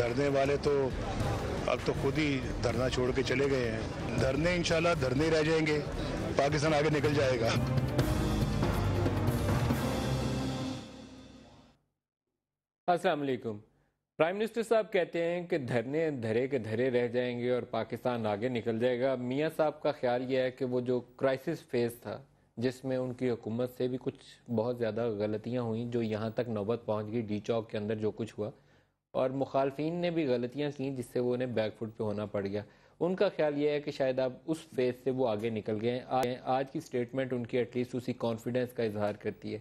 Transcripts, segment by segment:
دھرنے والے تو اب تو خود ہی دھرنا چھوڑ کے چلے گئے ہیں. دھرنے انشاءاللہ دھرنے رہ جائیں گے, پاکستان آگے نکل جائے گا. السلام علیکم. پرائم منسٹر صاحب کہتے ہیں کہ دھرنے دھرے کے دھرے رہ جائیں گے اور پاکستان آگے نکل جائے گا. میاں صاحب کا خیال یہ ہے کہ وہ جو کرائسس فیز تھا جس میں ان کی حکومت سے بھی کچھ بہت زیادہ غلطیاں ہوئیں, جو یہاں تک نوبت پہنچ گئی ڈی چوک کے اندر جو کچھ ہوا, اور مخالفین نے بھی غلطیاں کیں جس سے وہ انہیں بیک فٹ پہ ہونا پڑ گیا. ان کا خیال یہ ہے کہ شاید اب اس فیز سے وہ آگے نکل گئے ہیں. آج کی سٹیٹمنٹ ان کی ایٹ لیسٹ اسی کانفیڈنس کا اظہار کرتی ہے.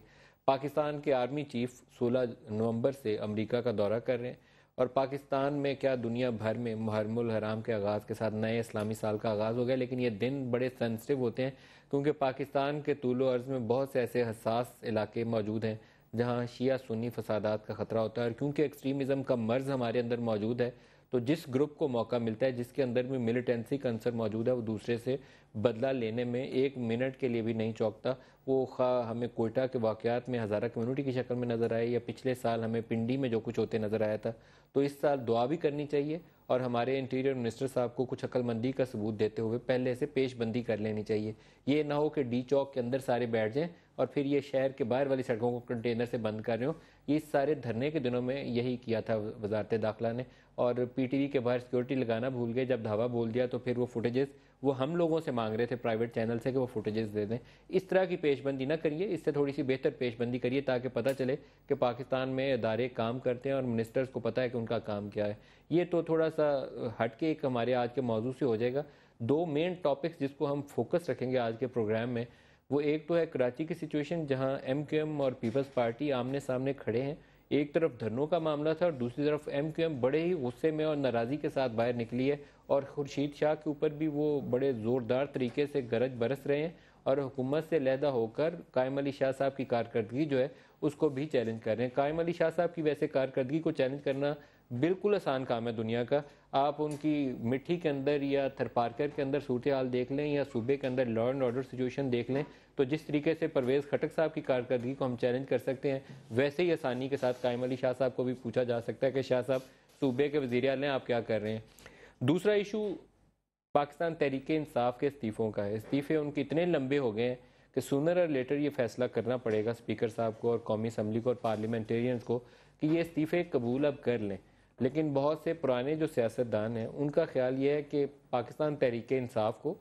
پاکستان کے آرمی چیف 16 نومبر سے امریکہ کا دورہ کر رہے ہیں, اور پاکستان میں کیا دنیا بھر میں محرم الحرام کے آغاز کے ساتھ نئے اسلامی سال کا آغاز ہو گیا, لیکن یہ دن بڑے سینسٹیو ہوتے ہیں کیونکہ پاکستان کے طول و عرض میں بہت سے ایسے حساس علاقے موجود ہیں جہاں شیعہ سنی فسادات کا خطرہ ہوتا ہے. اور کیونکہ ایکسٹریمزم کا مرض ہمارے اندر موجود ہے, تو جس گروپ کو موقع ملتا ہے, جس کے اندر میں ملیٹنسی کا عنصر موجود ہے, وہ دوسرے سے بدلہ لینے میں ایک منٹ کے لیے بھی نہیں چوکتا. وہ خواہ ہمیں کوئٹہ کے واقعات میں ہزارہ کمیونٹی کی شکل میں نظر آئے, یا پچھلے سال ہمیں پنڈی میں جو کچھ ہوتے نظر آیا تھا. تو اس سال دعا بھی کرنی چاہیے, اور ہمارے انٹیریئر منسٹر صاحب کو کچھ عقل مندی کا ثبوت دیتے ہوئے پہلے سے پیش بندی کر لینی چاہیے. یہ نہ ہو کہ ڈی چوک کے اندر سارے بیٹھ جائیں اور پھر یہ شہر کے باہر والی سڑکوں کو کنٹینر سے بند کر رہے ہوں. یہ سارے دھرنے کے دنوں میں یہی کیا تھا وزارت داخلہ نے, اور پی ٹی وی کے باہر سیکورٹی لگانا بھول گئے. جب دھاوا بول دیا تو پھر وہ فوٹیجز وہ ہم لوگوں سے مانگ رہے تھے پرائیویٹ چینل سے کہ وہ فوٹیجز دے دیں. اس طرح کی پیش بندی نہ کریے, اس سے تھوڑی سی بہتر پیش بندی کریے تاکہ پتہ چلے کہ پاکستان میں ادارے کام کرتے ہیں اور منسٹرز کو پتہ ہے کہ ان کا کام کیا ہے. یہ تو تھوڑا سا ہٹ کے ایک ہمارے آج کے موضوع سے ہو جائے گا. دو مین ٹاپکس جس کو ہم فوکس رکھیں گے آج کے پروگرام میں, وہ ایک تو ہے کراچی کی سچویشن جہاں ایم کیو ایم اور پیپلز پارٹی آمنے سامنے کھڑے ہیں. ایک طرف دھرنوں کا معاملہ تھا اور دوسری طرف ایم کیو ایم بڑے ہی غصے میں اور ناراضی کے ساتھ باہر نکلی ہے, اور خورشید شاہ کے اوپر بھی وہ بڑے زوردار طریقے سے گرج برس رہے ہیں, اور حکومت سے علیحدہ ہو کر قائم علی شاہ صاحب کی کارکردگی جو ہے اس کو بھی چیلنج کر رہے ہیں. قائم علی شاہ صاحب کی ویسے کارکردگی کو چیلنج کرنا بالکل آسان کام ہے دنیا کا. آپ ان کی مٹھی کے اندر یا تھرپارکر کے اندر صورتحال دیکھ لیں, یا صوبے کے اندر لا اینڈ آرڈر سچویشن دیکھ لیں, تو جس طریقے سے پرویز خٹک صاحب کی کارکردگی کو ہم چیلنج کر سکتے ہیں, ویسے ہی آسانی کے ساتھ قائم علی شاہ صاحب کو بھی پوچھا جا سکتا ہے کہ شاہ صاحب صوبے کے وزیر اعلیٰ ہیں, آپ کیا کر رہے ہیں. دوسرا ایشو پاکستان تحریک انصاف کے استعفوں کا ہے. استعفے ان کے اتنے لمبے ہو گئے ہیں کہ سونر اور لیٹر یہ فیصلہ کرنا پڑے گا اسپیکر صاحب کو اور قومی اسمبلی کو اور پارلیمنٹیرینز کو کہ یہ استعفے قبول اب کر لیں. لیکن بہت سے پرانے جو سیاستدان ہیں ان کا خیال یہ ہے کہ پاکستان تحریک انصاف کو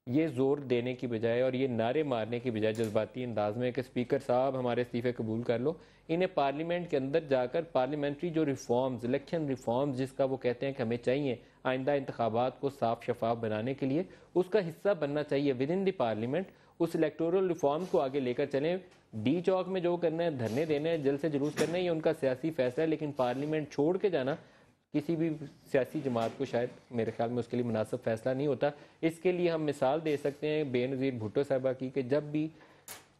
یہ زور دینے کی بجائے اور یہ نعرے مارنے کی بجائے جذباتی انداز میں کہ اسپیکر صاحب ہمارے استعفے قبول کر لو, انہیں پارلیمنٹ کے اندر جا کر پارلیمنٹری جو ریفارمز, الیکشن ریفارمز جس کا وہ کہتے ہیں کہ ہمیں چاہیے آئندہ انتخابات کو صاف شفاف بنانے کے لیے, اس کا حصہ بننا چاہیے ود ان دی پارلیمنٹ. اس الیکٹورل ریفارم کو آگے لے کر چلیں. ڈی چوک میں جو کرنا ہے, دھرنے دینے ہیں, جلسے جلوس کرنا ہے, یہ ان کا سیاسی فیصلہ ہے, لیکن پارلیمنٹ چھوڑ کے جانا کسی بھی سیاسی جماعت کو شاید میرے خیال میں اس کے لیے مناسب فیصلہ نہیں ہوتا. اس کے لیے ہم مثال دے سکتے ہیں بے نظیر بھٹو صاحبہ کی کہ جب بھی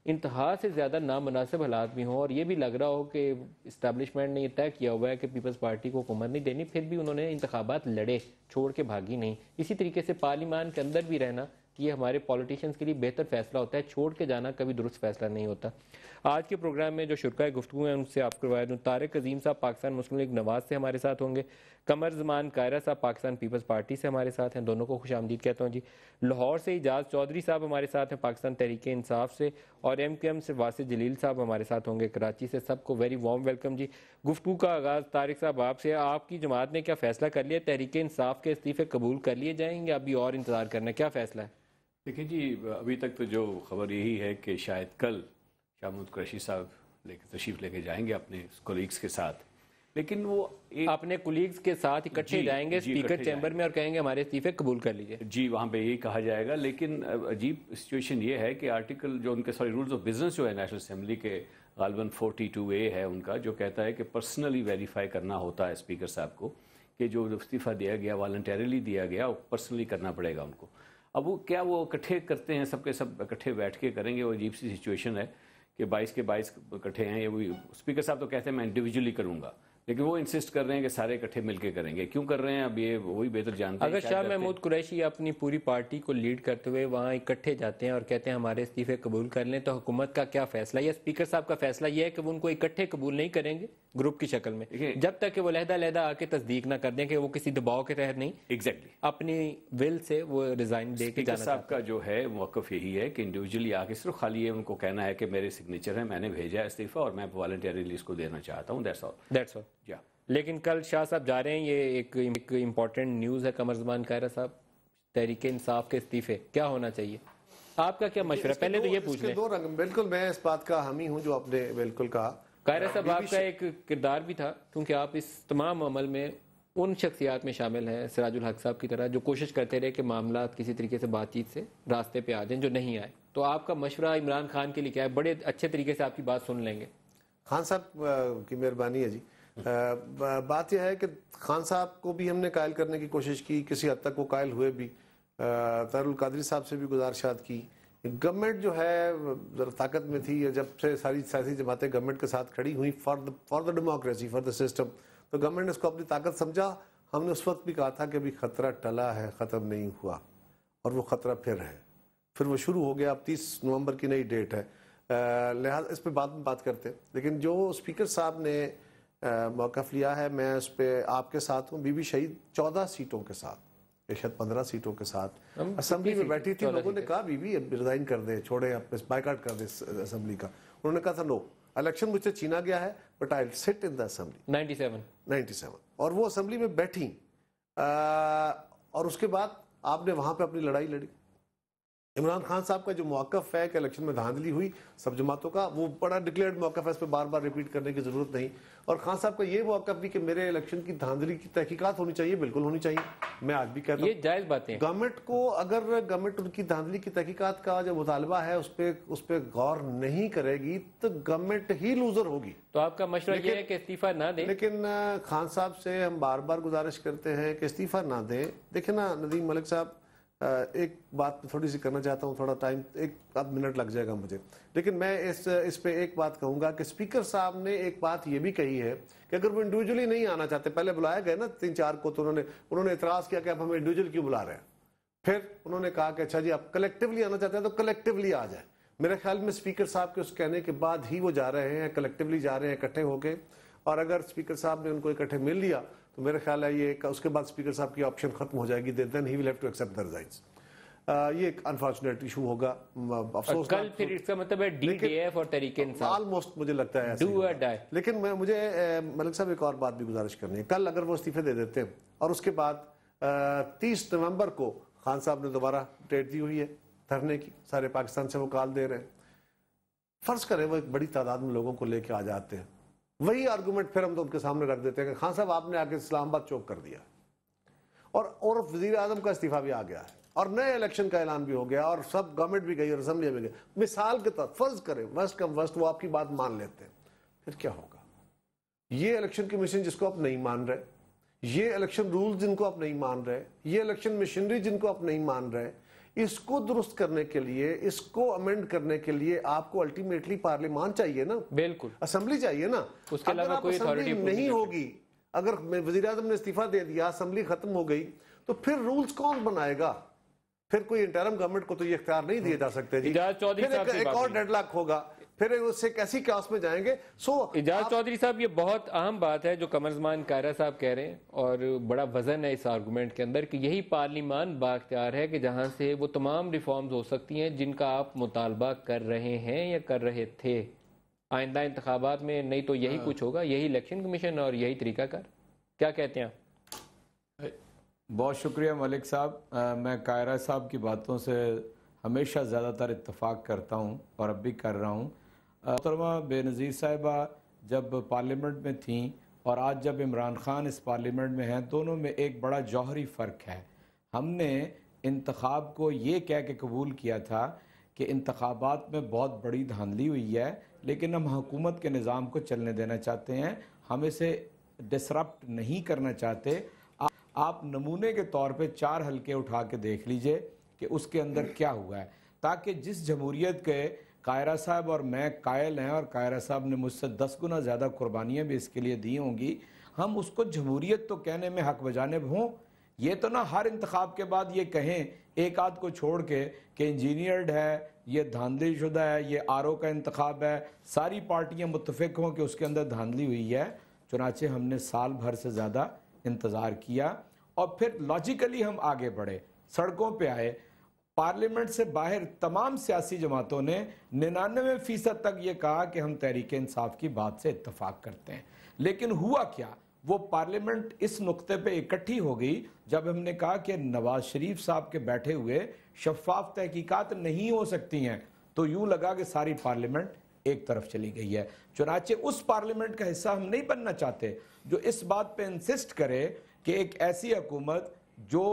انتہا سے زیادہ نامناسب حالات بھی ہوں اور یہ بھی لگ رہا ہو کہ اسٹیبلشمنٹ نے یہ طے کیا ہوا ہے کہ پیپلز پارٹی کو حکومت نہیں دینی, پھر بھی انہوں نے انتخابات لڑے, چھوڑ کے بھاگی نہیں. اسی طریقے سے پارلیمان کے اندر بھی رہنا یہ ہمارے پولیٹیشنز کے لیے بہتر فیصلہ ہوتا ہے, چھوڑ کے جانا کبھی درست فیصلہ نہیں ہوتا. آج کے پروگرام میں جو شرکائے گفتگو ہیں ان سے آپ کروایا دوں. طارق عظیم صاحب پاکستان مسلم لیگ نواز سے ہمارے ساتھ ہوں گے. قمر زمان قاہرہ صاحب پاکستان پیپلز پارٹی سے ہمارے ساتھ ہیں, دونوں کو خوش آمدید کہتا ہوں جی. لاہور سے اعجاز چودھری صاحب ہمارے ساتھ ہیں پاکستان تحریک انصاف سے, اور ایم کیو ایم سے واسع جلیل صاحب ہمارے ساتھ ہوں گے کراچی سے. سب کو ویری وارم ویلکم جی. گفتگو کا آغاز طارق صاحب آپ سے. آپ کی جماعت نے کیا فیصلہ کر لیا, تحریک انصاف کے استعفے قبول کر لیے جائیں گے, ابھی اور انتظار کرنا ہے, کیا فیصلہ ہے؟ دیکھیں جی, ابھی تک تو جو خبر یہی ہے کہ شاید کل شاہ محمود قریشی صاحب تشریف لے کے جائیں گے اپنے کولیگز کے ساتھ, لیکن وہ اپنے کولیگز کے ساتھ اکٹھے جائیں گے اسپیکر چیمبر میں اور کہیں گے ہمارے استعفے قبول کر لیجئے. جی, وہاں پہ یہی کہا جائے گا. لیکن عجیب سچویشن یہ ہے کہ آرٹیکل جو ان کے رولز آف بزنس جو ہے نیشنل اسمبلی کے غالباً 42A ہے ان کا, جو کہتا ہے کہ پرسنلی ویریفائی کرنا ہوتا ہے اسپیکر صاحب کو کہ جو استعفیٰ دیا گیا والنٹیریلی دیا گیا وہ پرسنلی کرنا پڑے گا ان کو. اب وہ کیا وہ اکٹھے کرتے ہیں, سب کے سب اکٹھے بیٹھ کے کریں گے؟ وہ عجیب سی سچویشن ہے کہ 22 کے 22 اکٹھے ہیں. یہ وہی اسپیکر صاحب تو کہتے ہیں میں انڈیویجولی کروں گا, لیکن وہ انسسٹ کر رہے ہیں کہ سارے اکٹھے مل کے کریں گے. کیوں کر رہے ہیں اب یہ وہی بہتر جانتے ہیں. اگر شاہ محمود قریشی اپنی پوری پارٹی کو لیڈ کرتے ہوئے وہاں اکٹھے جاتے ہیں اور کہتے ہیں ہمارے استعفے قبول کر لیں تو حکومت کا کیا فیصلہ؟ یا اسپیکر صاحب کا فیصلہ یہ ہے کہ وہ ان کو اکٹھے قبول نہیں کریں گے گروپ کی شکل میں جب تک کہ وہ علیحدہ آ کے تصدیق نہ کر دیں کہ وہ کسی دباؤ کے تحت نہیں ایگزیکٹلی اپنی ول سے وہ ریزائن دے کے جانا صاحب کا جو ہے موقف یہی ہے کہ انڈیویجولی آ کے صرف خالی یہ ان کو کہنا ہے کہ میرے سگنیچر ہے, میں نے بھیجا ہے استعفیٰ اور میں والنٹیرلی اس کو دینا چاہتا ہوں. That's all. لیکن کل شاہ صاحب جا رہے ہیں, یہ ایک امپورٹنٹ نیوز ہے. قمر زمان قاہرہ صاحب, تحریک انصاف کے استعفے کیا ہونا چاہیے, آپ کا کیا مشورہ؟ پہلے تو یہ پوچھ لیں. دو رنگ, بالکل میں اس بات کا حامی ہوں جو آپ نے بالکل کہا. قاہرہ صاحب آپ کا ایک کردار بھی تھا کیونکہ آپ اس تمام عمل میں ان شخصیات میں شامل ہیں سراج الحق صاحب کی طرح جو کوشش کرتے رہے کہ معاملات کسی طریقے سے بات چیت سے راستے پہ آ جائیں جو نہیں آئے. تو آپ کا مشورہ عمران خان کے لیے کیا ہے؟ بڑے اچھے طریقے سے آپ کی بات سن لیں گے. خان صاحب کی مہربانی ہے جی. بات یہ ہے کہ خان صاحب کو بھی ہم نے قائل کرنے کی کوشش کی, کسی حد تک وہ قائل ہوئے بھی. طاہر القادری صاحب سے بھی گزارشات کی. گورنمنٹ جو ہے ذرا طاقت میں تھی, جب سے ساری سیاسی جماعتیں گورنمنٹ کے ساتھ کھڑی ہوئیں for the democracy, for the system, تو گورنمنٹ نے اس کو اپنی طاقت سمجھا. ہم نے اس وقت بھی کہا تھا کہ ابھی خطرہ ٹلا ہے, ختم نہیں ہوا, اور وہ خطرہ پھر ہے, پھر وہ شروع ہو گیا. اب 30 نومبر کی نئی ڈیٹ ہے, لہٰذا اس پہ بعد میں بات کرتے ہیں. لیکن جو اسپیکر صاحب نے موقف لیا ہے, میں اس پہ آپ کے ساتھ ہوں. بی بی شہید 14 سیٹوں کے ساتھ, شاید 15 سیٹوں کے ساتھ اسمبلی میں بیٹھی تھی. لوگوں نے کہا بی بی اب ریزائن کر دے, چھوڑے, اب بائیکاٹ کر دے اسمبلی کا. انہوں نے کہا تھا نو, الیکشن مجھ سے چھینا گیا ہے بٹ آئی ول سٹ ان دا اسمبلی. 97 اور وہ اسمبلی میں بیٹھی, اور اس کے بعد آپ نے وہاں پہ اپنی لڑائی لڑی. عمران خان صاحب کا جو موقف ہے کہ الیکشن میں دھاندلی ہوئی سب جماعتوں کا, وہ بڑا ڈکلیئرڈ موقف ہے, اس پہ بار بار ریپیٹ کرنے کی ضرورت نہیں. اور خان صاحب کا یہ موقف بھی کہ میرے الیکشن کی دھاندلی کی تحقیقات ہونی چاہیے, بالکل ہونی چاہیے. میں آج بھی کہتا ہوں یہ جائز باتیں. گورنمنٹ کو اگر گورنمنٹ ان کی دھاندلی کی تحقیقات کا جو مطالبہ ہے اس پہ غور نہیں کرے گی تو گورنمنٹ ہی لوزر ہوگی. تو آپ کا مشورہ یہ ہے کہ استعفیٰ نہ دیں. لیکن خان صاحب سے ہم بار بار گزارش کرتے ہیں کہ استعفیٰ نہ دیں. دیکھیں نا ندیم ملک صاحب, ایک بات تھوڑی سی کرنا چاہتا ہوں, تھوڑا ٹائم, ایک آدھ منٹ لگ جائے گا مجھے, لیکن میں اس پہ ایک بات کہوں گا کہ اسپیکر صاحب نے ایک بات یہ بھی کہی ہے کہ اگر وہ انڈیویجولی نہیں آنا چاہتے, پہلے بلایا گئے نا 3-4 کو, تو انہوں نے اعتراض کیا کہ اب ہمیں انڈیویجول کیوں بلا رہے ہیں. پھر انہوں نے کہا کہ اچھا جی آپ کلیکٹیولی آنا چاہتے ہیں تو کلیکٹیولی آ جائیں. میرے خیال میں اسپیکر صاحب کے اس کہنے کے بعد ہی وہ جا رہے ہیں, کلیکٹیولی جا رہے ہیں اکٹھے ہو کے. اور اگر اسپیکر صاحب نے ان کو اکٹھے مل لیا تو میرے خیال ہے یہ اس کے بعد اسپیکر صاحب کی آپشن ختم ہو جائے گی. Then he will have to accept the resignations. یہ ایک انفارچونیٹ ایشو ہوگا. افسوس کل پھر اس کا مطلب ہے ڈی ٹی ایف اور تحریک انصاف آلموسٹ مجھے لگتا ہے ڈو اور ڈائی. لیکن مجھے ملک صاحب ایک اور بات بھی گزارش کرنی ہے. کل اگر وہ استعفے دے دیتے ہیں اور اس کے بعد 30 نومبر کو خان صاحب نے دوبارہ ڈیٹ دی ہوئی ہے دھرنے کی, سارے پاکستان سے وہ کال دے رہے ہیں, فرض کریں وہ ایک بڑی تعداد میں لوگوں کو لے کے آ جاتے ہیں, وہی آرگومنٹ پھر ہم تو ان کے سامنے رکھ دیتے ہیں کہ خان صاحب آپ نے آ کے اسلام آباد چوک کر دیا, اور وزیر اعظم کا استعفیٰ بھی آ گیا ہے, اور نئے الیکشن کا اعلان بھی ہو گیا, اور سب گورنمنٹ بھی گئی اور اسمبلی بھی گئی. مثال کے طور فرض کریں وسٹ کم وسٹ وہ آپ کی بات مان لیتے ہیں, پھر کیا ہوگا؟ یہ الیکشن کمیشن جس کو آپ نہیں مان رہے, یہ الیکشن رولز جن کو آپ نہیں مان رہے, یہ الیکشن مشینری جن کو آپ نہیں مان رہے, اس کو درست کرنے کے لیے, اس کو امینڈ کرنے کے لیے آپ کو الٹیمیٹلی پارلیمان چاہیے نا, بالکل اسمبلی چاہیے نا. اس کے علاوہ کوئی اسمبلی نہیں ہوگی, اگر وزیر اعظم نے استعفیٰ دے دیا, اسمبلی ختم ہو گئی, تو پھر رولز کون بنائے گا؟ پھر کوئی انٹرم گورنمنٹ کو تو یہ اختیار نہیں دیے جا سکتے جی. پھر ایک اور ڈیڈ لاک ہوگا, پھر اس سے کیسی کلاس میں جائیں گے. اجاز چودھری صاحب, یہ بہت اہم بات ہے جو قمر زمان قاہرہ صاحب کہہ رہے ہیں, اور بڑا وزن ہے اس آرگومنٹ کے اندر کہ یہی پارلیمان بااختیار ہے کہ جہاں سے وہ تمام ریفارمز ہو سکتی ہیں جن کا آپ مطالبہ کر رہے ہیں یا کر رہے تھے. آئندہ انتخابات میں نہیں تو یہی کچھ ہوگا, یہی الیکشن کمیشن اور یہی طریقہ کار. کیا کہتے ہیں آپ؟ بہت شکریہ ملک صاحب. میں قاہرہ صاحب کی باتوں سے ہمیشہ زیادہ تر اتفاق کرتا ہوں اور اب بھی کر رہا ہوں. محترمہ بے نظیر صاحبہ جب پارلیمنٹ میں تھیں اور آج جب عمران خان اس پارلیمنٹ میں ہیں, دونوں میں ایک بڑا جوہری فرق ہے. ہم نے انتخاب کو یہ کہہ کے قبول کیا تھا کہ انتخابات میں بہت بڑی دھاندلی ہوئی ہے, لیکن ہم حکومت کے نظام کو چلنے دینا چاہتے ہیں, ہم اسے ڈسرپٹ نہیں کرنا چاہتے. آپ نمونے کے طور پہ 4 حلقے اٹھا کے دیکھ لیجئے کہ اس کے اندر کیا ہوا ہے, تاکہ جس جمہوریت کے قاہرہ صاحب اور میں قائل ہیں, اور قاہرہ صاحب نے مجھ سے 10 گنا زیادہ قربانیاں بھی اس کے لیے دی ہوں گی, ہم اس کو جمہوریت تو کہنے میں حق بجانب ہوں. یہ تو نہ ہر انتخاب کے بعد یہ کہیں ایک آدھ کو چھوڑ کے کہ انجینئرڈ ہے, یہ دھاندلی شدہ ہے, یہ آر او کا انتخاب ہے, ساری پارٹیاں متفق ہوں کہ اس کے اندر دھاندلی ہوئی ہے. چنانچہ ہم نے سال بھر سے زیادہ انتظار کیا اور پھر لاجیکلی ہم آگے بڑھے, سڑکوں پہ آئے. پارلیمنٹ سے باہر تمام سیاسی جماعتوں نے 99% تک یہ کہا کہ ہم تحریک انصاف کی بات سے اتفاق کرتے ہیں. لیکن ہوا کیا, وہ پارلیمنٹ اس نقطے پہ اکٹھی ہو گئی جب ہم نے کہا کہ نواز شریف صاحب کے بیٹھے ہوئے شفاف تحقیقات نہیں ہو سکتی ہیں, تو یوں لگا کہ ساری پارلیمنٹ ایک طرف چلی گئی ہے. چنانچہ اس پارلیمنٹ کا حصہ ہم نہیں بننا چاہتے جو اس بات پہ انسسٹ کرے کہ ایک ایسی حکومت جو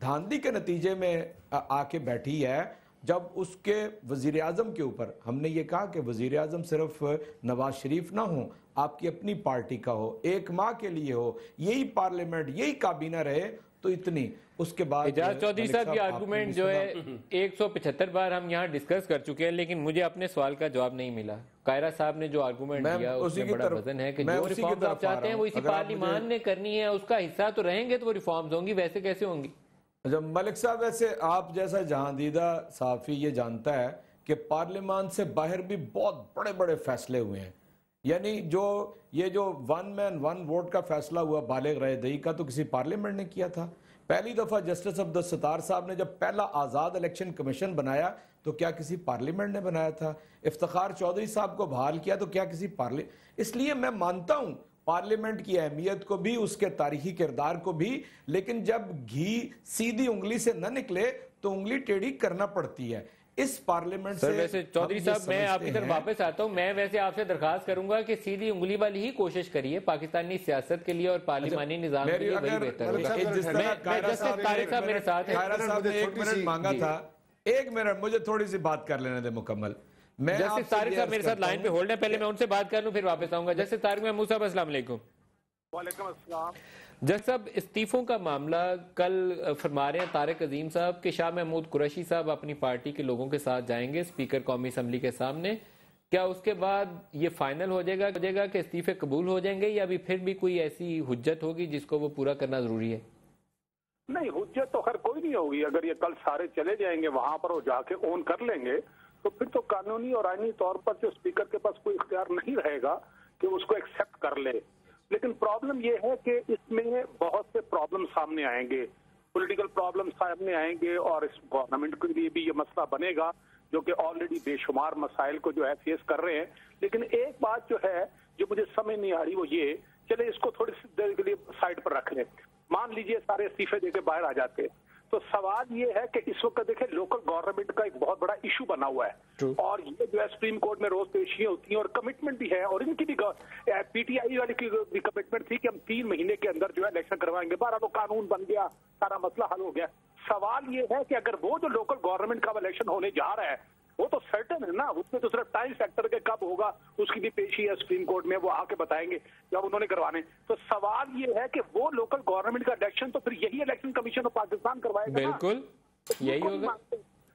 دھاندلی کے نتیجے میں آ کے بیٹھی ہے, جب اس کے وزیر اعظم کے اوپر ہم نے یہ کہا کہ وزیر اعظم صرف نواز شریف نہ ہوں, آپ کی اپنی پارٹی کا ہو, 1 ماہ کے لیے ہو, یہی پارلیمنٹ یہی کابینہ رہے, تو اتنی. اس کے بعد اعجاز چودھری صاحب, یہ آرگومنٹ جو ہے 175 بار ہم یہاں ڈسکس کر چکے ہیں, لیکن مجھے اپنے سوال کا جواب نہیں ملا. قاہرہ صاحب نے جو آرگومنٹ دیا اس میں بڑا وزن ہے کہ جو ریفارمز آپ چاہتے ہیں وہ اسی پارلیمان نے کرنی ہے, اس کا حصہ تو رہیں گے تو وہ ریفارمز ہوں گی, ویسے کیسے ہوں گی؟ جب ملک صاحب, ویسے آپ جیسا جہاں دیدہ صحافی یہ جانتا ہے کہ پارلیمان سے باہر بھی بہت بڑے بڑے فیصلے ہوئے ہیں. یعنی یہ جو 1 مین 1 ووٹ کا فیصلہ ہوا بالغ رائے دہی کا, تو کسی پارلیمنٹ نے کیا تھا؟ پہلی دفعہ جسٹس عبدالستار صاحب نے جب پہلا آزاد الیکشن کمیشن بنایا تو کیا کسی پارلیمنٹ نے بنایا تھا؟ افتخار چودھری صاحب کو بحال کیا تو کیا کسی اس لیے میں مانتا ہوں پارلیمنٹ کی اہمیت کو بھی, اس کے تاریخی کردار کو بھی, لیکن جب گھی سیدھی انگلی سے نہ نکلے تو انگلی ٹیڑھی کرنا پڑتی ہے. اس پارلیمنٹ سے ویسے چودھری صاحب میں آپ کی طرف واپس آتا ہوں. میں ویسے آپ سے درخواست کروں گا کہ سیدھی انگلی والی ہی کوشش کریے پاکستانی سیاست کے لیے اور پارلیمانی نظام کے لیے, وہی بہتر ہوگا. میرے ساتھ ہیں. قاہرہ صاحب نے 1 منٹ مانگا تھا, 1 منٹ مجھے تھوڑی سی بات کر لینے دے مکمل. جسٹس طارق صاحب میرے ساتھ لائن پہ ہولڈ ہیں, پہلے میں ان سے بات کر لوں پھر واپس آؤں گا. جسٹس طارق محمود صاحب, السلام علیکم. وعلیکم السلام. جج صاحب, استعفوں کا معاملہ کل فرما رہے ہیں طارق عظیم صاحب کہ شاہ محمود قریشی صاحب اپنی پارٹی کے لوگوں کے ساتھ جائیں گے اسپیکر قومی اسمبلی کے سامنے. کیا اس کے بعد یہ فائنل ہو جائے گا کہ استعفے قبول ہو جائیں گے, یا ابھی پھر بھی کوئی ایسی حجت ہوگی جس کو وہ پورا کرنا ضروری ہے؟ نہیں, حجت تو خیر کوئی نہیں ہوگی. اگر یہ کل سارے چلے جائیں گے وہاں پر, وہ جا کے اون کر لیں گے, تو پھر تو قانونی اور آئینی طور پر جو اسپیکر کے پاس کوئی اختیار نہیں رہے گا کہ اس کو ایکسیپٹ کر لے. لیکن پرابلم یہ ہے کہ اس میں بہت سے پرابلم سامنے آئیں گے, پولیٹیکل پرابلم سامنے آئیں گے, اور اس گورنمنٹ کے لیے بھی یہ مسئلہ بنے گا جو کہ آلریڈی بے شمار مسائل کو جو ہے فیس کر رہے ہیں. لیکن ایک بات جو ہے جو مجھے سمجھ نہیں آ رہی وہ یہ, چلے اس کو تھوڑی سی دیر کے لیے سائڈ پر رکھ لیں. مان لیجئے سارے استعفے دے کے باہر آ جاتے, تو سوال یہ ہے کہ اس وقت دیکھیں لوکل گورنمنٹ کا ایک بہت بڑا ایشو بنا ہوا ہے, اور یہ جو ہے سپریم کورٹ میں روز پیشیاں ہوتی ہیں, اور کمٹمنٹ بھی ہے, اور ان کی بھی پی ٹی آئی والی کی بھی کمٹمنٹ تھی کہ ہم 3 مہینے کے اندر جو ہے الیکشن کروائیں گے. بہرحال وہ قانون بن گیا, سارا مسئلہ حل ہو گیا. سوال یہ ہے کہ اگر وہ جو لوکل گورنمنٹ کا الیکشن ہونے جا رہا ہے وہ تو سرٹن ہے نا, اس میں تو صرف ٹائم فیکٹر کے کب ہوگا اس کی بھی پیشی ہے سپریم کورٹ میں, وہ آ کے بتائیں گے جب انہوں نے کروانے. تو سوال یہ ہے کہ وہ لوکل گورنمنٹ کا الیکشن تو پھر یہی الیکشن کمیشن آف پاکستان کروائے گا. بالکل یہی ہوگا.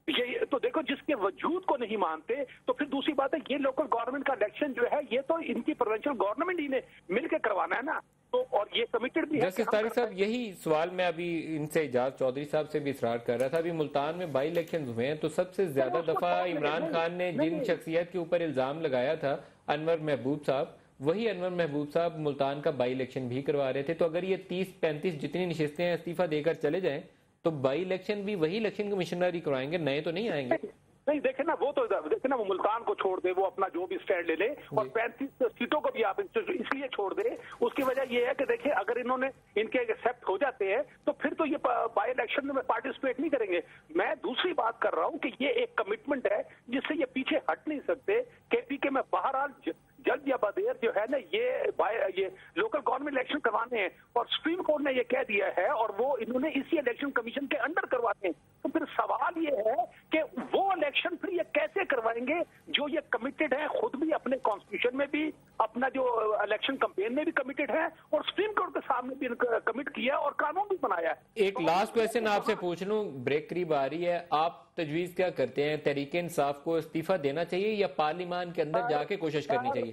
یہ تو دیکھو, جس کے وجود کو نہیں مانتے, تو پھر دوسری بات ہے یہ لوکل گورنمنٹ کا الیکشن جو ہے یہ تو ان کی پروونشل گورنمنٹ ہی نے مل کے کروانا ہے نا, تو اور یہ کمیٹڈ بھی ہے. جسٹس طارق صاحب, یہی سوال میں ابھی ان سے اعجاز چودھری صاحب سے بھی اصرار کر رہا تھا. ابھی ملتان میں 22 الیکشن ہوئے ہیں, تو سب سے زیادہ دفعہ عمران خان نے جن شخصیت کے اوپر الزام لگایا تھا, انور محبوب صاحب, وہی انور محبوب صاحب ملتان کا 22 الیکشن بھی کروا رہے تھے. تو اگر یہ 30-35 جتنی نشستیں ہیں استعفیٰ دے کر چلے جائیں تو 22 الیکشن بھی وہی الیکشن کمشنر ہی کروائیں گے, نئے تو نہیں آئیں گے. نہیں دیکھیں نا, وہ تو دیکھیں نا, وہ ملتان کو چھوڑ دے, وہ اپنا جو بھی سٹینڈ لے لے, اور 35 سیٹوں کو بھی آپ اس لیے چھوڑ دے. اس کی وجہ یہ ہے کہ دیکھیں اگر انہوں نے ان کے ایکسیپٹ ہو جاتے ہیں تو پھر تو یہ بائی الیکشن میں پارٹیسپیٹ نہیں کریں گے. میں دوسری بات کر رہا ہوں کہ یہ ایک کمٹمنٹ ہے جس سے یہ پیچھے ہٹ نہیں سکتے. کے پی کے میں بہرحال جلد یا بدیر جو ہے نا یہ لوکل گورنمنٹ الیکشن کروانے ہیں, اور سپریم کورٹ نے یہ کہہ دیا ہے, اور وہ انہوں نے اسی الیکشن کمیشن کے انڈر کرواتے ہیں. تو پھر سوال یہ ہے کہ وہ الیکشن پھر یہ کیسے کروائیں گے جو یہ کمیٹڈ ہے, خود بھی اپنے کانسٹیٹیوشن میں بھی, اپنا جو الیکشن کمپین میں بھی کمیٹڈ ہے, اور سپریم کورٹ کے سامنے بھی کمٹ کیا اور قانون بھی بنایا ہے. ایک لاسٹ کویسچن آپ سے پوچھ لوں, بریک قریب آ رہی ہے, آپ تجویز کیا کرتے ہیں؟ تحریک انصاف کو استعفیٰ دینا چاہیے یا پارلیمان کے اندر جا کے کوشش کرنی چاہیے؟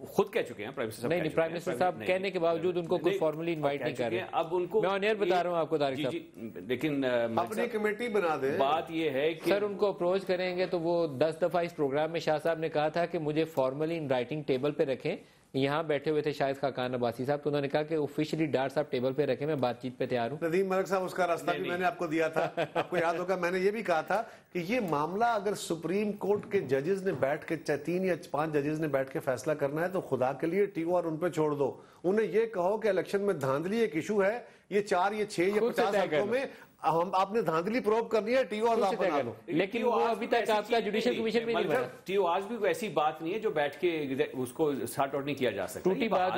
خود کہہ چکے ہیں پرائم منسٹر صاحب. نہیں پرائم منسٹر صاحب کہنے کے باوجود ان کو کوئی فارملی انوائٹ نہیں کر رہے. اب ان کو میں آن ایئر بتا رہا ہوں آپ کو طارق صاحب. لیکن اپنی کمیٹی بنا دیں. بات یہ ہے کہ سر ان کو اپروچ کریں گے تو وہ 10 دفعہ اس پروگرام میں شاہ صاحب نے کہا تھا کہ مجھے فارملی ان رائٹنگ ٹیبل پہ رکھیں. یہاں بیٹھے ہوئے تھے شاید خاقان عباسی صاحب, تو انہوں نے کہا کہ آفیشلی ڈار صاحب ٹیبل پہ رکھیں, میں بات چیت پہ تیار ہوں. ندیم ملک صاحب اس کا راستہ بھی میں نے آپ کو دیا تھا, آپ کو یاد ہوگا میں نے یہ بھی کہا تھا کہ یہ معاملہ اگر سپریم کورٹ کے ججز نے بیٹھ کے 3 یا 5 ججز نے بیٹھ کے فیصلہ کرنا ہے تو خدا کے لیے ٹیو اور ان پہ چھوڑ دو. انہیں یہ کہو کہ الیکشن میں دھاندلی ایک ایشو ہے, یہ 4 یا 6 یا 50 حلقوں میں آپ نے دھاندلی پروب کرنی ہے, ٹیو اور آپ بنا لو. لیکن وہ ابھی تک آپ کا جوڈیشل کمیشن بھی نہیں بنا. ٹیو آج بھی کوئی ایسی بات نہیں ہے جو بیٹھ کے اس کو سارٹ آؤٹ نہیں کیا جا سکتا. ٹوٹی بات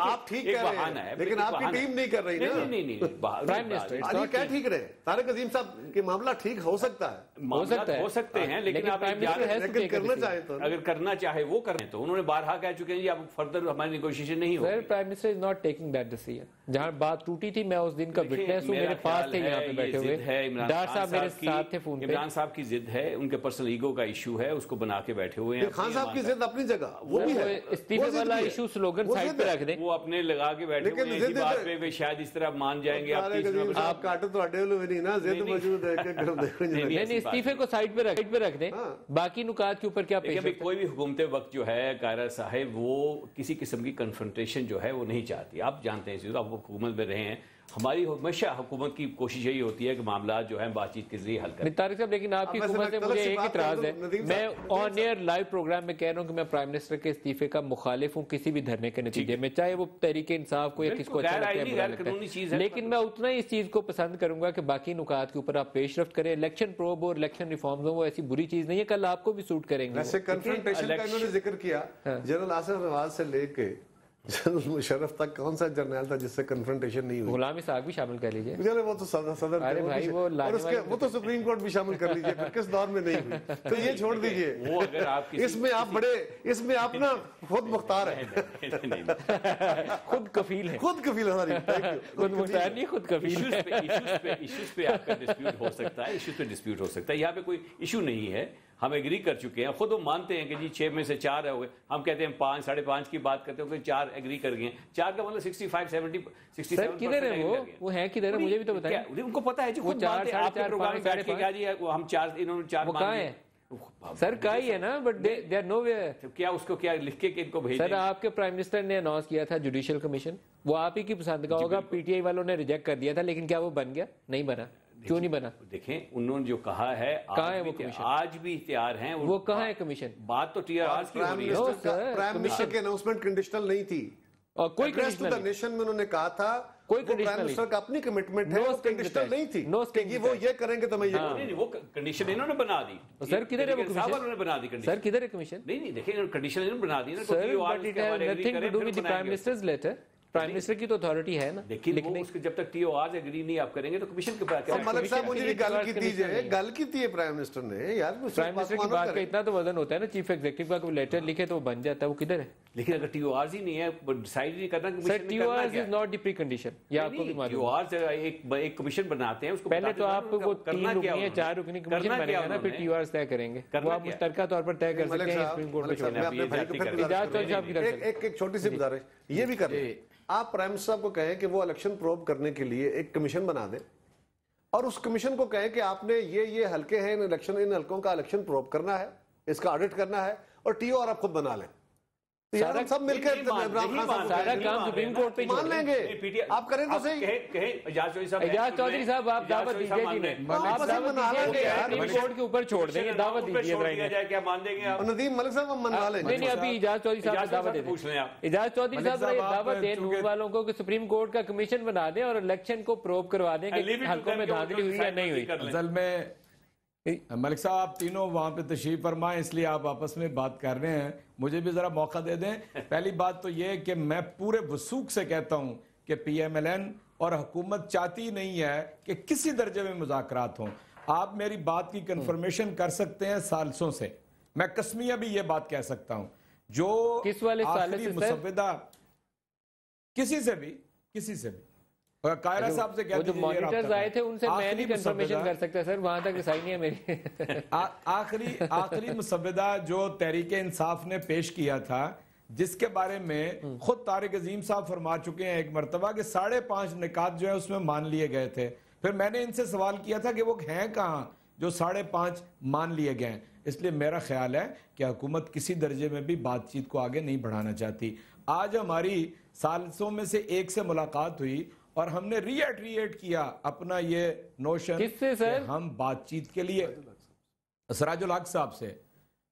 آپ ٹھیک کہہ رہے ہیں لیکن آپ کی ٹیم نہیں کر رہی نا. نہیں پرائم منسٹر کیا ٹھیک رہے طارق عظیم صاحب کہ معاملہ ٹھیک ہو سکتا ہے, ہو سکتے ہیں, لیکن آپ کرنا چاہیں تو اگر کرنا چاہے وہ کریں تو انہوں نے بارہا کہہ چکے ہیں جی اب فردر ہماری نیگوشیشن نہیں ہوگی. Sir prime minister is not taking that decision. جہاں بات ٹوٹی تھی میں اس دن کا وٹنس ہوں, میرے پاس تھے یہاں پہ بیٹھے ہوئے. ڈار صاحب میرے ساتھ تھے فون پہ. عمران صاحب کی ضد ہے, ان کے پرسنل ایگو کا ایشو ہے, اس کو بنا کے بیٹھے ہوئے ہیں. خان صاحب کی ضد اپنی جگہ وہ بھی ہے, استعفے والا ایشو سلوگن سائڈ پہ رکھ دیں. وہ اپنے لگا کے بیٹھے ہوئے ہیں, اسی بات پہ شاید اس طرح مان جائیں گے. آپ کاٹو تو اڈے ہوئے نہیں نا, ضد موجود ہے. نہیں استعفے کو سائڈ پہ رکھ دیں, باقی نکات کے اوپر کیا پیش ہے. کوئی بھی حکومت وقت جو ہے قاہرہ صاحب وہ کسی قسم کی کنفرنٹیشن جو ہے وہ نہیں چاہتی. آپ جانتے ہیں آپ حکومت میں رہے ہیں, ہماری ہمیشہ حکومت کی کوشش یہی ہوتی ہے کہ معاملات جو ہیں بات چیت کے ذریعے حل کریں. طارق صاحب لیکن آپ کی حکومت سے مجھے ایک اعتراض ہے, میں آن ایئر لائیو پروگرام میں کہہ رہا ہوں کہ میں پرائم منسٹر کے استعفے کا مخالف ہوں کسی بھی دھرنے کے نتیجے میں, چاہے وہ تحریک انصاف کو یا کس کو اچھا لگتا ہے, لیکن میں اتنا ہی اس چیز کو پسند کروں گا کہ باقی نکات کے اوپر آپ پیش رفت کریں. الیکشن پروب اور الیکشن ریفارمز وہ ایسی بری چیز نہیں ہے, کل آپ کو بھی سوٹ کریں گے. ویسے کنفرنٹیشن کا انہوں نے ذکر کیا, جنرل آصف نواز سے لے کے جنرل مشرف تک کون سا جرنیل تھا جس سے کنفرنٹیشن نہیں ہوئی؟ غلام اسحاق بھی شامل کر لیجئے. چلے وہ تو صدر وہ تو سپریم کورٹ بھی شامل کر لیجئے, پھر کس دور میں نہیں ہوئی تو یہ چھوڑ دیجئے. اس میں آپ نا خود مختار ہیں, خود کفیل ہیں. خود مختار نہیں, خود کفیل. ایشوز پہ آپ کا ڈسپیوٹ ہو سکتا ہے, ایشوز پہ ڈسپیوٹ ہو سکتا ہے. یہاں پہ کوئی ایشو نہیں ہے, ہم ایگری کر چکے ہیں. خود وہ مانتے ہیں کہ جی 6 میں سے 4 ہے ہوئے, ہم کہتے ہیں 5 ساڑھے 5 کی بات کرتے ہیں کہ 4 ایگری کر گئے. 4 کا مطلب 65-70 سر کدھر ہے وہ ہیں کدھر ہے مجھے بھی تو بتائیں. ان کو پتا ہے جی, خود مانتے ہیں. آپ کے پروگرام میں بیٹھ کے کہا جی ہم 4 انہوں نے 4 وہ کہاں ہے سر, کا ہی ہے نا, but they are nowhere. کیا اس کو کیا لکھ کے ان کو بھیجیں. سر آپ کے پرائم منسٹر نے اناؤنس کیا تھا جوڈیشل کمیشن, وہ آپ ہی کی پسند کا ہوگا, پی ٹی آئی والوں نے ریجیکٹ کر دیا تھا, لیکن کیا وہ بن گیا؟ نہیں بنا. کیوں نہیں بنا؟ دیکھیں انہوں نے جو کہا ہے آج بھی اختیار ہیں. وہ کہاں ہے کمیشن؟ بات تو ٹی آر آر کی ہو رہی ہے. پرائم منسٹر کی اناؤنسمنٹ کنڈیشنل نہیں تھی, اور کوئی کنڈیشنل نیشن میں انہوں نے کہا تھا, کوئی پرائم منسٹر کا اپنی کمٹمنٹ ہے, وہ کنڈیشنل نہیں تھی کہ وہ یہ کریں گے تو میں یہ کروں. نہیں, وہ کنڈیشن انہوں نے بنا دی. سر کدھر ہے وہ کمیشن؟ انہوں نے بنا دی کنڈیشن. سر کدھر ہے کمیشن؟ نہیں دیکھیں کنڈیشن انہوں نے بنا دی نا. Sir but it has nothing to do with the prime minister's letter. Prime minister کی تو اتھارٹی ہے نا, لیکن جب تک ٹی او آر ایگری نہیں آپ کریں گے تو کمیشن کے پاس. ملک صاحب مجھے بھی گل کی دیجیے, گل کی تھی پرائم منسٹر نے یار. پرائم منسٹر کی بات کا اتنا تو وزن ہوتا ہے نا, چیف ایگزیکٹو کا کوئی لیٹر لکھے تو وہ بن جاتا ہے, وہ کدھر ہے؟ لیکن اگر ٹی او آر ہی نہیں ہے, ڈیسائیڈ نہیں کرنا sir T O R is not the precondition, یہ آپ کو بھی معلوم ہے. ٹی او آر ایک کمیشن بناتے ہیں, اس کو پہلے تو آپ وہ 3 رکنی 4 رکنی کمیشن بنے گا نا, پھر ٹی او آر طے کریں گے, وہ آپ مشترکہ طور پر طے کر سکتے ہیں سپریم کورٹ میں. ایک چھوٹی سی گزارش یہ بھی کر رہے, آپ پرائم منسٹر صاحب کو کہیں کہ وہ الیکشن پروب کرنے کے لیے ایک کمیشن بنا دیں, اور اس کمیشن کو کہیں کہ آپ نے یہ حلقے ہیں ان حلقوں کا الیکشن پروب کرنا ہے, اس کا آڈٹ کرنا ہے, اور ٹی او آر آپ خود بنا لیں. سارا سب مل کے عمران خان صاحب سارا کام سپریم کورٹ پہ مان لیں گے, آپ کریں تو صحیح. اعجاز چودھری صاحب آپ دعوت دیجیے جی, میں آپ دعوت دیجیے سپریم کورٹ کے اوپر چھوڑ دیں گے, دعوت دیجیے ذرا. ندیم ملک صاحب ہم منوا لیں گے. نہیں ابھی اعجاز چودھری صاحب دعوت دے دیں. اعجاز چودھری صاحب دعوت دیں نور والوں کو کہ سپریم کورٹ کا کمیشن بنا دیں اور الیکشن کو پروب کروا دیں کہ حلقوں میں دھاندلی ہوئی یا نہیں ہوئی. اصل میں ملک صاحب آپ تینوں وہاں پہ تشریف فرمائیں, اس لیے آپ آپس میں بات کر رہے ہیں, مجھے بھی ذرا موقع دے دیں. پہلی بات تو یہ کہ میں پورے وثوق سے کہتا ہوں کہ پی ایم ایل این اور حکومت چاہتی نہیں ہے کہ کسی درجے میں مذاکرات ہوں. آپ میری بات کی کنفرمیشن کر سکتے ہیں سالسوں سے, میں قسمیہ بھی یہ بات کہہ سکتا ہوں, جو کس والے آخری مسودہ کسی سے بھی قاہرہ صاحب سے وہ جو مانیٹرز آئے تھے ان سے میں نہیں کنفرمیشن کر سکتا سر, وہاں تک رسائی نہیں ہے میری. آخری مسودہ جو تحریک انصاف نے پیش کیا تھا, جس کے بارے میں خود طارق عظیم صاحب فرما چکے ہیں ایک مرتبہ کہ 5.5 نکات جو ہے اس میں مان لیے گئے تھے. پھر میں نے ان سے سوال کیا تھا کہ وہ ہیں کہاں جو 5.5 مان لیے گئے ہیں. اس لیے میرا خیال ہے کہ حکومت کسی درجے میں بھی بات چیت کو آگے نہیں بڑھانا چاہتی. آج ہماری سالسوں میں سے ایک سے ملاقات ہوئی اور ہم نے ریئٹ کیا اپنا یہ نوشن کہ ہم بات چیت کے لیے سراج الحق صاحب سے.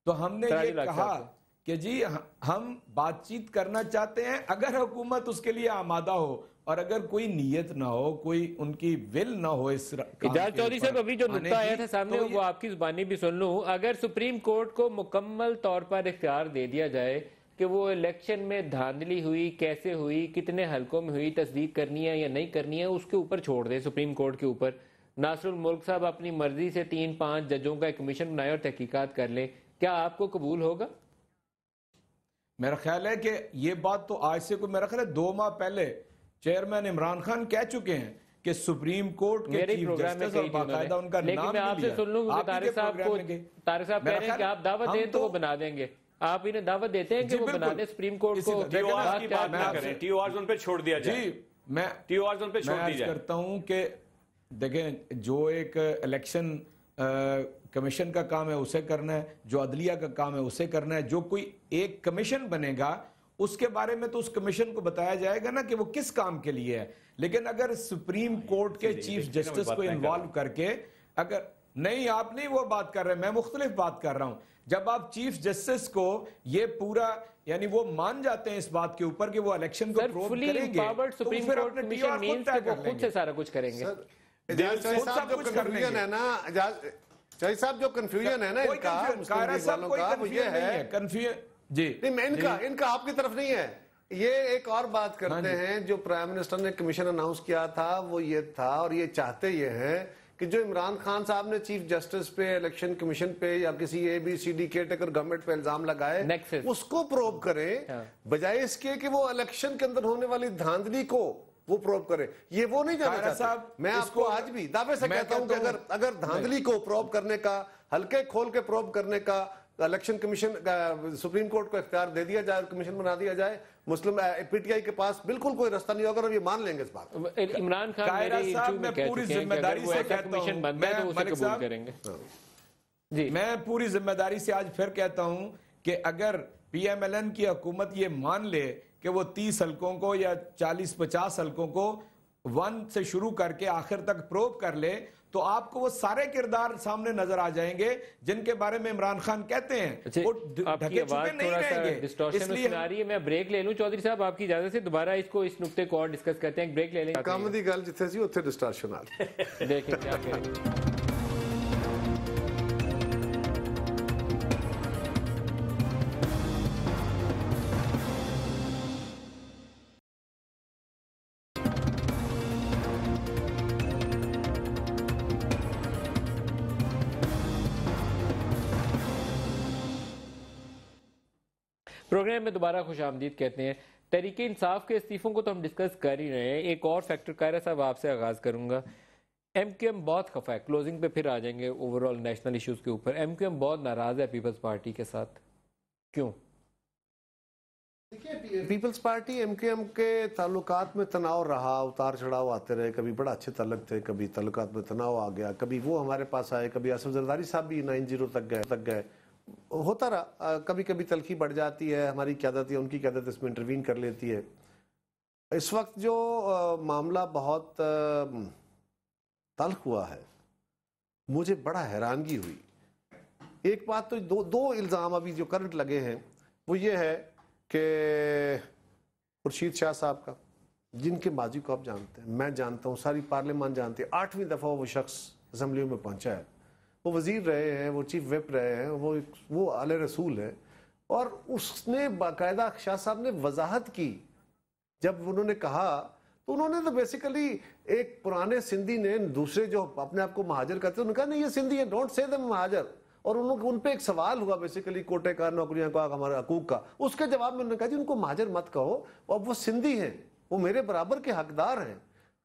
تو ہم نے یہ کہا کہ جی ہم بات چیت کرنا چاہتے ہیں اگر حکومت اس کے لیے آمادہ ہو اور اگر کوئی نیت نہ ہو, کوئی ان کی ول نہ ہو اس اجاز چودھری صاحب ابھی جو نقطہ آیا تھا سامنے وہ آپ کی زبانی بھی سن لوں. اگر سپریم کورٹ کو مکمل طور پر اختیار دے دیا جائے کہ وہ الیکشن میں دھاندلی ہوئی, کیسے ہوئی, کتنے حلقوں میں ہوئی, تصدیق کرنی ہے یا نہیں کرنی ہے, اس کے اوپر چھوڑ دیں سپریم کورٹ کے اوپر. ناصر الملک صاحب اپنی مرضی سے 3-5 ججوں کا ایک کمیشن بنائے اور تحقیقات کر لیں, کیا آپ کو قبول ہوگا؟ میرا خیال ہے کہ یہ بات تو آج سے کوئی میرا خیال ہے 2 ماہ پہلے چیئرمین عمران خان کہہ چکے ہیں کہ سپریم کورٹ کے چیف جسٹس اور باقاعدہ ان کا نام بھی لیا. لیکن میں آپ سے سن لوں کہ طارق صاحب کہہ رہے ہیں کہ آپ دعوت دیں تو وہ بنا دیں گے. آپ انہیں دعوت دیتے ہیں کہ وہ بنا دیں سپریم کورٹ کو؟ ٹی او آرز کی بات نہ کریں, ٹی او آرز ان پہ چھوڑ دیا جائے. جی میں ٹی او آرز ان پہ چھوڑ دی جائے. کرتا ہوں کہ دیکھیں جو ایک الیکشن کمیشن کا کام ہے اسے کرنا ہے, جو عدلیہ کا کام ہے اسے کرنا ہے. جو کوئی ایک کمیشن بنے گا اس کے بارے میں تو اس کمیشن کو بتایا جائے گا نا کہ وہ کس کام کے لیے ہے. لیکن اگر سپریم کورٹ کے چیف جسٹس کو انوالو کر کے اگر نہیں, آپ نہیں وہ بات کر رہے, میں مختلف بات کر رہا ہوں. جب آپ چیف جسٹس کو یہ پورا یعنی وہ مان جاتے ہیں اس بات کے اوپر کہ وہ الیکشن کو پروب کریں گے تو پھر اپنے ٹی آر خود سے سارا کچھ کریں گے. کنفیوژن ہے نا چاہیے صاحب, جو کنفیوژن ہے نا ان کا وہ یہ ہے جی ان کا آپ کی طرف نہیں ہے. یہ ایک اور بات کرتے ہیں جو پرائم منسٹر نے کمیشن اناؤنس کیا تھا وہ یہ تھا, اور یہ چاہتے یہ ہیں کہ جو عمران خان صاحب نے چیف جسٹس پہ, الیکشن کمیشن پہ یا کسی ABCD کیئر ٹیکر گورنمنٹ پہ الزام لگائے اس کو پروب کریں بجائے اس کے کہ وہ الیکشن کے اندر ہونے والی دھاندلی کو وہ پروب کرے. یہ وہ نہیں جانا چاہتا. میں آپ کو آج بھی دعوے سے کہتا ہوں کہ اگر دھاندلی کو پروب کرنے کا, ہلکے کھول کے پروب کرنے کا الیکشن کمیشن سپریم کورٹ کو اختیار دے دیا جائے اور کمیشن بنا دیا جائے, مسلم PTI کے پاس بالکل کوئی رستہ نہیں ہوگا اور یہ مان لیں گے اس بات. عمران خان میں پوری ذمہ داری سے کہتا ہوں, میں پوری ذمہ داری سے آج پھر کہتا ہوں کہ اگر PMLN کی حکومت یہ مان لے کہ وہ 30 حلقوں کو یا 40-50 حلقوں کو 1 سے شروع کر کے آخر تک پروب کر لے تو آپ کو وہ سارے کردار سامنے نظر آ جائیں گے جن کے بارے میں عمران خان کہتے ہیں وہ ڈھکے چھپے نہیں رہیں گے. اس لیے میں بریک لے لوں. چودھری صاحب آپ کی اجازت سے دوبارہ اس نقطے کو اور ڈسکس کرتے ہیں. بریک لے لیں. کامدی گل جتھے سی اوتھے ڈسٹارشن آ گئی. دیکھیں کیا کریں. پروگرام میں دوبارہ خوش آمدید کہتے ہیں. تحریک انصاف کے استعفوں کو تو ہم ڈسکس کر ہی رہے ہیں. ایک اور فیکٹر قاہرہ صاحب آپ سے آغاز کروں گا. MQM بہت خفا ہے, کلوزنگ پہ پھر آ جائیں گے اوورال نیشنل ایشوز کے اوپر. MQM بہت ناراض ہے پیپلز پارٹی کے ساتھ, کیوں؟ دیکھیے پیپلز پارٹی MQM کے تعلقات میں تناؤ رہا, اتار چڑھاؤ آتے رہے. کبھی بڑا اچھے تعلق تھے, کبھی تعلقات میں تناؤ آ گیا, کبھی وہ ہمارے پاس آئے, کبھی آصف زرداری صاحب بھی 90 تک گئے. ہوتا رہا. کبھی کبھی تلخی بڑھ جاتی ہے, ہماری قیادت یا ان کی قیادت اس میں انٹروین کر لیتی ہے. اس وقت جو معاملہ بہت تلخ ہوا ہے, مجھے بڑا حیرانگی ہوئی. ایک بات تو دو الزام ابھی جو کرنٹ لگے ہیں وہ یہ ہے کہ خورشید شاہ صاحب کا, جن کے ماضی کو آپ جانتے ہیں, میں جانتا ہوں, ساری پارلیمان جانتی ہے, 8ویں دفعہ وہ شخص اسمبلیوں میں پہنچا ہے. وہ وزیر رہے ہیں, وہ چیف وپ رہے ہیں, وہ اعلی رسول ہیں. اور اس نے باقاعدہ شاہ صاحب نے وضاحت کی. جب انہوں نے کہا تو انہوں نے تو بیسیکلی ایک پرانے سندھی نے, دوسرے جو اپنے آپ کو مہاجر کہتے ہیں, انہوں نے کہا نہیں یہ سندھی ہے, ڈونٹ سے دم مہاجر. اور ان پہ ایک سوال ہوا بیسیکلی کوٹے کا, نوکریاں کا, ہمارے حقوق کا. اس کے جواب میں انہوں نے کہا جی ان کو مہاجر مت کہو, اب وہ سندھی ہیں, وہ میرے برابر کے حقدار ہیں.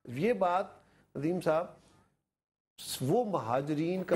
یہ بات ندیم صاحب, وہ مہاجرین کا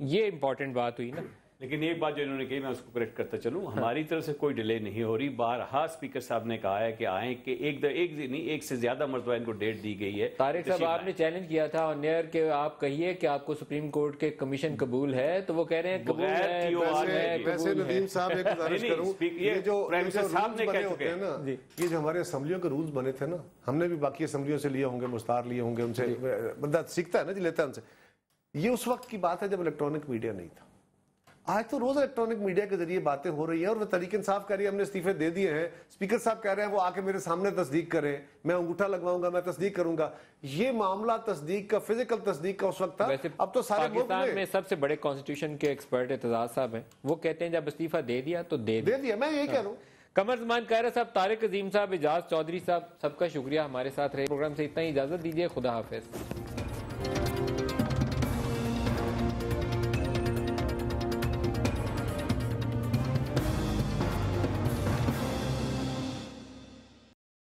یہ امپورٹنٹ بات ہوئی نا. لیکن ایک بات جو انہوں نے کہی میں اس کو کریکٹ کرتا چلوں, ہماری طرف سے کوئی ڈیلے نہیں ہو رہی. بارہا اسپیکر صاحب نے کہا ہے کہ آئیں, کہ ایک سے زیادہ مرتبہ ان کو ڈیٹ دی گئی ہے. طارق صاحب آپ نے چیلنج کیا تھا آن ایئر کہ آپ کہیے کہ آپ کو سپریم کورٹ کے کمیشن قبول ہے, تو وہ کہہ رہے ہیں قبول ہے. ویسے ندیم صاحب ایک گزارش کروں, یہ جو رولز بنے ہوتے ہیں نا, یہ جو ہمارے اسمبلیوں کے رولز بنے تھے نا, ہم نے بھی باقی اسمبلیوں سے لیے ہوں گے, مستار لیے ہوں گے, ان سے بندہ سیکھتا ہے نا جی, لیتا ہے ان سے. یہ اس وقت کی بات ہے جب الیکٹرانک میڈیا نہیں تھا. آج تو روز الیکٹرانک میڈیا کے ذریعے باتیں ہو رہی ہیں, اور وہ تحریک انصاف کہہ رہی ہے ہم نے استعفے دے دیے ہیں, اسپیکر صاحب کہہ رہے ہیں وہ آ کے میرے سامنے تصدیق کریں, میں انگوٹھا لگواؤں گا, میں تصدیق کروں گا. یہ معاملہ تصدیق کا, فزیکل تصدیق کا اس وقت تھا. اب تو سارے پاکستان میں سب سے بڑے کانسٹیٹیوشن کے ایکسپرٹ اعتزاز صاحب ہیں, وہ کہتے ہیں جب استعفیٰ دے دیا تو دے دیا. میں یہی کہہ رہا ہوں. قمر زمان قاہرہ صاحب, طارق عظیم صاحب, اعجاز چودھری صاحب, سب کا شکریہ ہمارے ساتھ رہے. پروگرام سے اتنا ہی اجازت دیجیے. خدا حافظ.